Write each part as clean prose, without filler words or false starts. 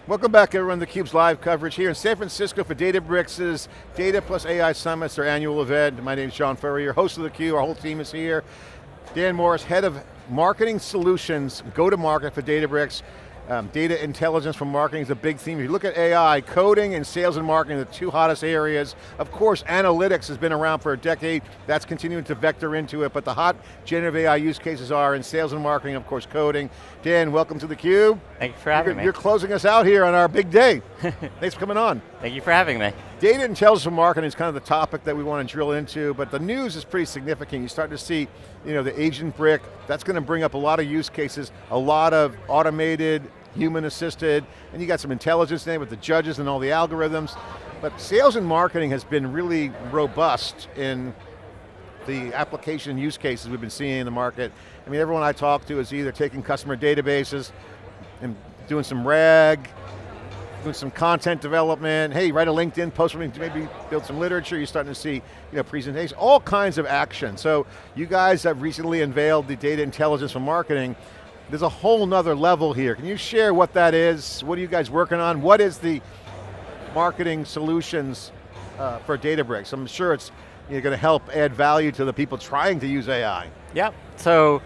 Welcome back everyone to theCUBE's live coverage here in San Francisco for Databricks' Data plus AI Summit, their annual event. My name is John Furrier, host of theCUBE, our whole team is here. Dan Morris, head of marketing solutions, go-to-market for Databricks. Data intelligence from marketing is a big theme. If you look at AI, coding and sales and marketing are the two hottest areas. Of course, analytics has been around for a decade. That's continuing to vector into it, but the hot generative AI use cases are in sales and marketing, of course, coding. Dan, welcome to theCUBE. Thank you for having me. You're closing us out here on our big day. Thanks for coming on. Thank you for having me. Data intelligence from marketing is kind of the topic that we want to drill into, but the news is pretty significant. You start to see, the agent brick, that's going to bring up a lot of use cases, a lot of automated, human assisted, and you got some intelligence there with the judges and all the algorithms. But sales and marketing has been really robust in the application use cases we've been seeing in the market. I mean, everyone I talk to is either taking customer databases and doing some RAG, doing some content development, hey, write a LinkedIn post, maybe build some literature, you're starting to see presentations, all kinds of action. So you guys have recently unveiled the data intelligence from marketing. There's a whole nother level here. Can you share what that is? What are you guys working on? What is the marketing solutions for Databricks? I'm sure it's going to help add value to the people trying to use AI. Yep, so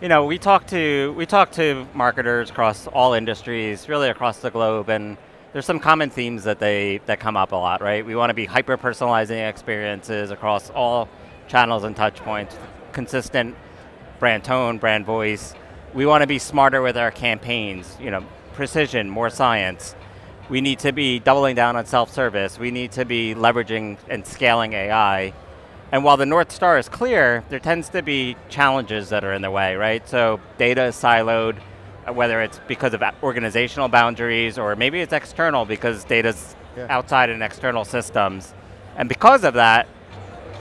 we talk to marketers across all industries, really across the globe, and there's some common themes that come up a lot, right? We want to be hyper-personalizing experiences across all channels and touch points, consistent brand tone, brand voice. We want to be smarter with our campaigns, precision, more science. We need to be doubling down on self-service. We need to be leveraging and scaling AI. And while the North Star is clear, there tends to be challenges that are in the way, right? So data is siloed, whether it's because of organizational boundaries or maybe it's external because data's outside in external systems. And because of that,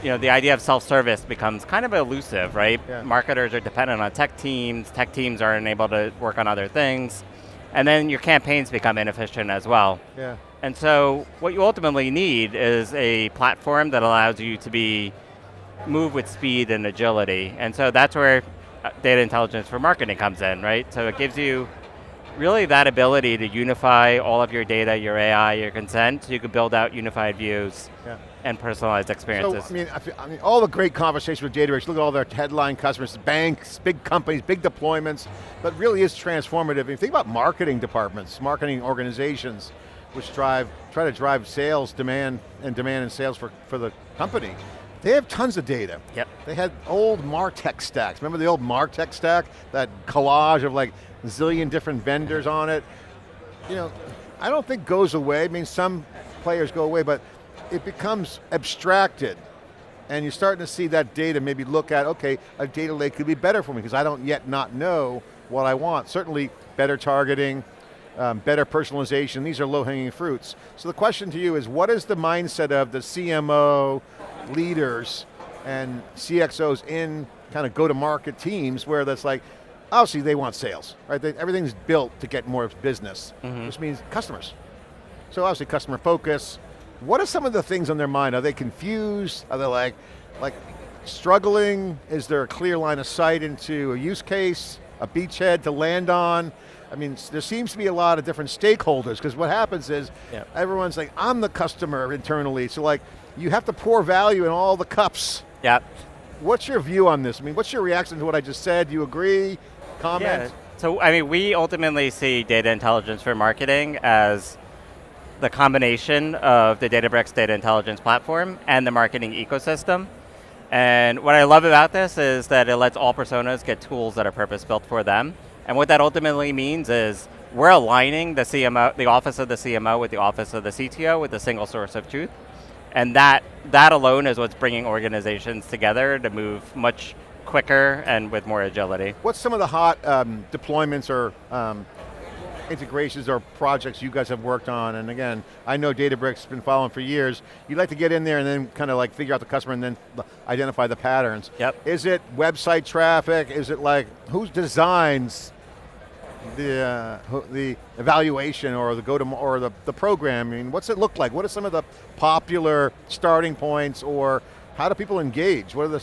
the idea of self-service becomes kind of elusive, right? Yeah. Marketers are dependent on tech teams aren't able to work on other things, and then your campaigns become inefficient as well. Yeah. And so what you ultimately need is a platform that allows you to move with speed and agility, and so that's where data intelligence for marketing comes in, right? So it gives you really that ability to unify all of your data, your AI, your consent, so you can build out unified views. Yeah. And personalized experiences. So, I mean, all the great conversations with Databricks, look at all their headline customers, banks, big companies, big deployments, but really is transformative. If you think about marketing departments, marketing organizations, which try to drive sales demand and sales for the company, they have tons of data. Yep. They had old MarTech stacks. Remember the old MarTech stack? That collage of like a zillion different vendors on it. I don't think goes away. I mean, some players go away, but it becomes abstracted, and you're starting to see that data maybe look at, okay, a data lake could be better for me because I don't yet not know what I want. Certainly better targeting, better personalization, these are low-hanging fruits. So the question to you is, what is the mindset of the CMO leaders and CXOs in kind of go-to-market teams where that's like, obviously they want sales, right? Everything's built to get more business, which means customers. So obviously customer focus. What are some of the things on their mind? Are they confused? Are they like struggling? Is there a clear line of sight into a use case, a beachhead to land on? I mean, there seems to be a lot of different stakeholders because what happens is everyone's like, I'm the customer internally. So like, you have to pour value in all the cups. Yeah. What's your view on this? I mean, what's your reaction to what I just said? Do you agree? Comment? Yeah. So, we ultimately see data intelligence for marketing as the combination of the Databricks Data Intelligence Platform and the marketing ecosystem. And what I love about this is that it lets all personas get tools that are purpose-built for them. And what that ultimately means is we're aligning the CMO, the office of the CMO with the office of the CTO with a single source of truth. And that alone is what's bringing organizations together to move much quicker and with more agility. What's some of the hot deployments or integrations or projects you guys have worked on? And again, I know Databricks has been following for years. You like to get in there and then kind of like figure out the customer and then identify the patterns. Yep. Is it website traffic? Is it like, who designs the evaluation or the programming? What's it look like? What are some of the popular starting points, or how do people engage? What are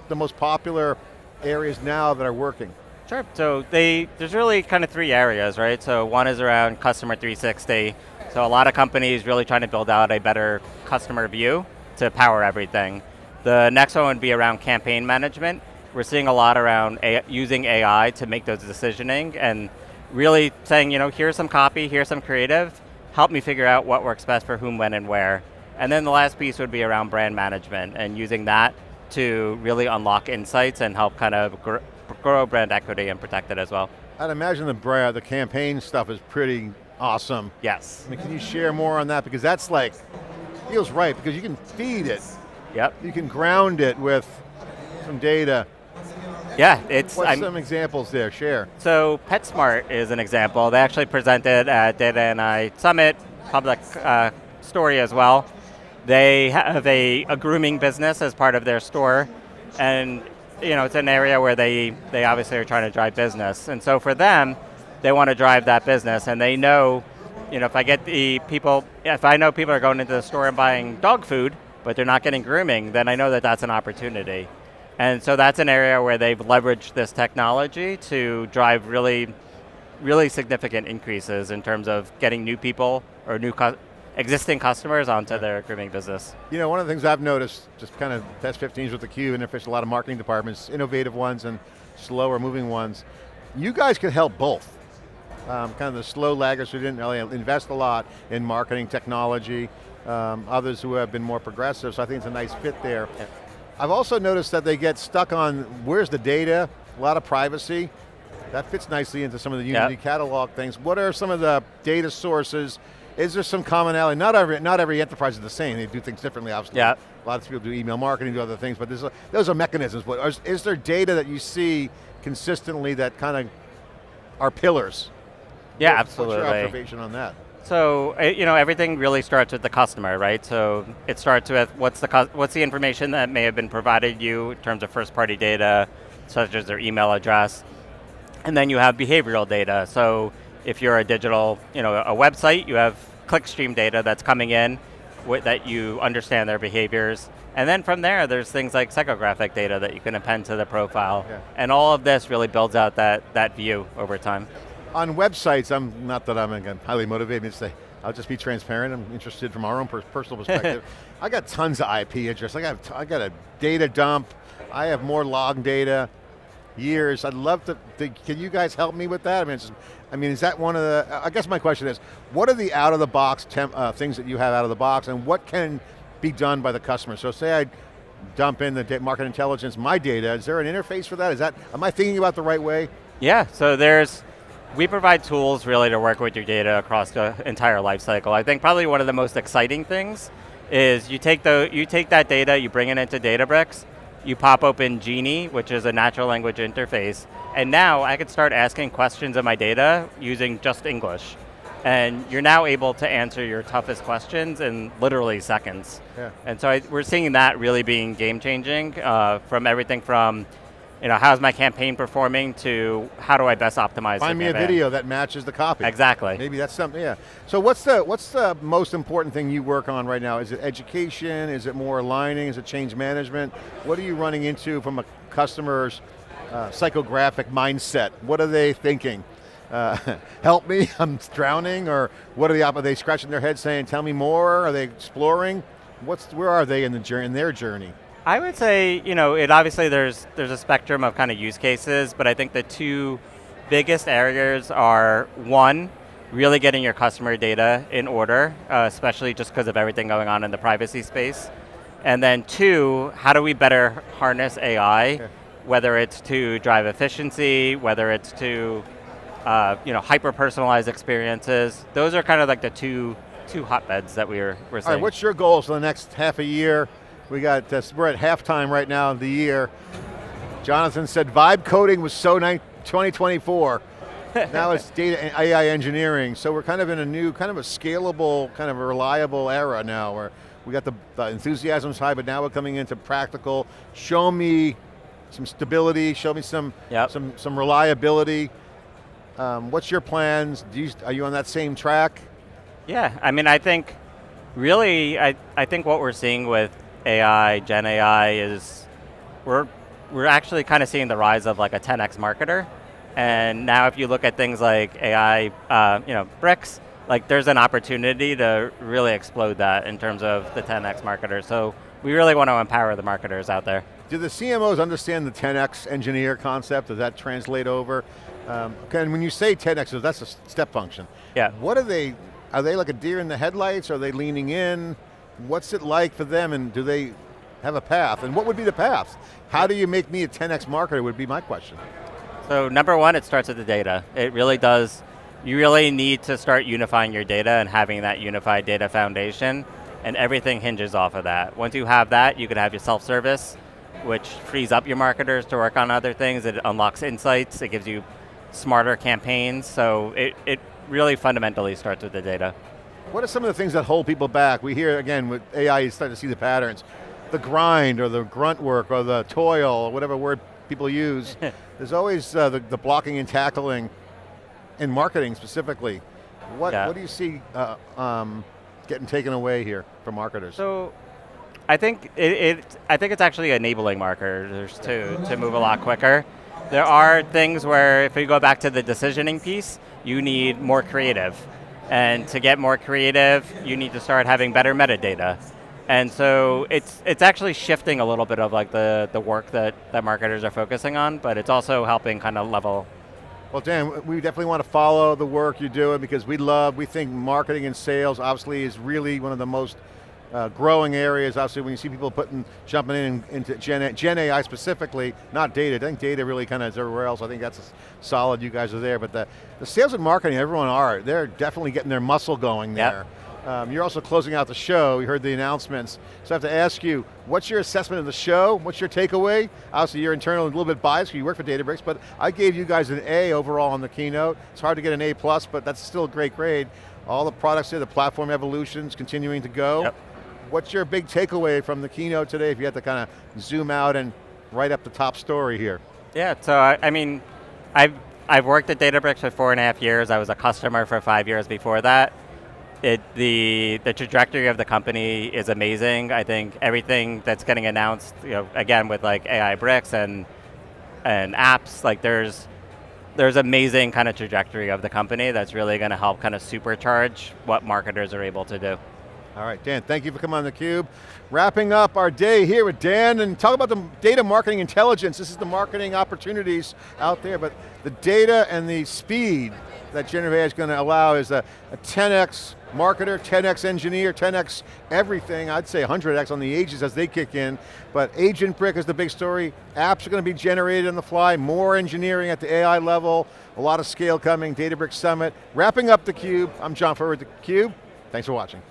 the most popular areas now that are working? Sure. So there's really kind of three areas, right? So one is around customer 360. So a lot of companies really trying to build out a better customer view to power everything. The next one would be around campaign management. We're seeing a lot around using AI to make those decisioning and really saying, here's some copy, here's some creative, help me figure out what works best for whom, when, and where. And then the last piece would be around brand management and using that to really unlock insights and help kind of grow brand equity and protect it as well. I'd imagine the campaign stuff is pretty awesome. Yes. I mean, can you share more on that? Because that's like, feels right, because you can feed it. Yep. You can ground it with some data. Yeah, What's some examples there, share. So PetSmart is an example. They actually presented at Data AI Summit, public story as well. They have a grooming business as part of their store, and it's an area where they obviously are trying to drive business. And so for them, they want to drive that business, and they know, if I know people are going into the store and buying dog food, but they're not getting grooming, then I know that that's an opportunity. And so that's an area where they've leveraged this technology to drive really, really significant increases in terms of getting new people or existing customers onto their grooming business. One of the things I've noticed, just kind of test 15s with theCUBE, and there's a lot of marketing departments, innovative ones and slower moving ones. You guys could help both. Kind of the slow laggers who didn't really invest a lot in marketing technology, others who have been more progressive, so I think it's a nice fit there. Yeah. I've also noticed that they get stuck on where's the data, a lot of privacy. That fits nicely into some of the Unity catalog things. What are some of the data sources? Is there some commonality? Not every enterprise is the same. They do things differently, obviously. Yeah. A lot of people do email marketing, do other things, but those are mechanisms. But is there data that you see consistently that kind of are pillars? Yeah, absolutely. What's your observation on that? So, everything really starts with the customer, right? So it starts with what's the information that may have been provided you in terms of first-party data, such as their email address, and then you have behavioral data. So if you're a digital, a website, you have clickstream data that's coming in that you understand their behaviors. And then from there, there's things like psychographic data that you can append to the profile. Yeah. And all of this really builds out that view over time. On websites, not that I'm highly motivated to say, I'll just be transparent. I'm interested from our own personal perspective. I got tons of IP address. I got a data dump. I have more log data, years. I'd love to, can you guys help me with that? Is that one of the, I guess my question is, what are the out of the box things that you have out of the box, and what can be done by the customer? So say I dump in the market intelligence, my data, is there an interface for that? Am I thinking about the right way? Yeah, so we provide tools really to work with your data across the entire life cycle. I think probably one of the most exciting things is you take that data, you bring it into Databricks, you pop open Genie, which is a natural language interface, and now I could start asking questions of my data using just English. And you're now able to answer your toughest questions in literally seconds. Yeah. And so we're seeing that really being game-changing from everything from how's my campaign performing to how do I best optimize Find me a video that matches the copy. Exactly. Maybe that's something, yeah. So what's the most important thing you work on right now? Is it education? Is it more aligning? Is it change management? What are you running into from a customer's psychographic mindset? What are they thinking? Help me, I'm drowning, or what are they scratching their head saying, tell me more? Are they exploring? Where are they in their journey? I would say, it obviously there's a spectrum of kind of use cases, but I think the two biggest areas are, one, really getting your customer data in order, especially just because of everything going on in the privacy space. And then two, how do we better harness AI, whether it's to drive efficiency, whether it's to hyper-personalized experiences. Those are kind of like the two hotbeds that we're seeing. All right, what's your goals for the next half a year? We're at halftime right now of the year. Jonathan said vibe coding was so 2024. Now it's data AI engineering. So we're kind of in a new, kind of a scalable, kind of a reliable era now where we got the enthusiasm's high, but now we're coming into practical. Show me some stability, show me some reliability. What's your plans? Are you on that same track? Yeah, I think really, I think what we're seeing with AI, Gen AI is we're actually kind of seeing the rise of like a 10x marketer. And now if you look at things like AI, bricks, like there's an opportunity to really explode that in terms of the 10x marketers. So we really want to empower the marketers out there. Do the CMOs understand the 10x engineer concept? Does that translate over? And when you say 10x, that's a step function. Yeah. What are they like a deer in the headlights? Are they leaning in? What's it like for them, and do they have a path? And what would be the path? How do you make me a 10x marketer would be my question. So number one, it starts with the data. It really does, you really need to start unifying your data and having that unified data foundation, and everything hinges off of that. Once you have that, you can have your self-service, which frees up your marketers to work on other things. It unlocks insights, it gives you smarter campaigns, so it really fundamentally starts with the data. What are some of the things that hold people back? We hear, again, with AI, you start to see the patterns. The grind, or the grunt work, or the toil, or whatever word people use. There's always the blocking and tackling in marketing specifically. What do you see getting taken away here from marketers? So, I think it's actually enabling marketers to move a lot quicker. There are things where, if you go back to the decisioning piece, you need more creative. And to get more creative, you need to start having better metadata. And so it's actually shifting a little bit of like the work that marketers are focusing on, but it's also helping kind of level. Well, Dan, we definitely want to follow the work you're doing, because we think marketing and sales obviously is really one of the most growing areas. Obviously, when you see people jumping into Gen AI specifically, not data. I think data really kind of is everywhere else. I think that's solid, you guys are there, but the sales and marketing, they're definitely getting their muscle going there. Yep. You're also closing out the show, you heard the announcements, so I have to ask you, what's your assessment of the show? What's your takeaway? Obviously you're internal and a little bit biased because you work for Databricks, but I gave you guys an A overall on the keynote. It's hard to get an A+, but that's still a great grade. All the products here, the platform evolution's continuing to go. Yep. What's your big takeaway from the keynote today, if you had to kind of zoom out and write up the top story here? Yeah, so I mean, I've worked at Databricks for 4.5 years. I was a customer for 5 years before that. The trajectory of the company is amazing. I think everything that's getting announced, again with like AI bricks and apps, like there's amazing kind of trajectory of the company that's really going to help kind of supercharge what marketers are able to do. All right, Dan, thank you for coming on theCUBE. Wrapping up our day here with Dan, and talk about the data marketing intelligence. This is the marketing opportunities out there, but the data and the speed that generative AI is going to allow is a 10x marketer, 10x engineer, 10x everything. I'd say 100x on the agents as they kick in, but Agent Brick is the big story. Apps are going to be generated on the fly, more engineering at the AI level, a lot of scale coming, Databricks Summit. Wrapping up theCUBE, I'm John Furrier with theCUBE. Thanks for watching.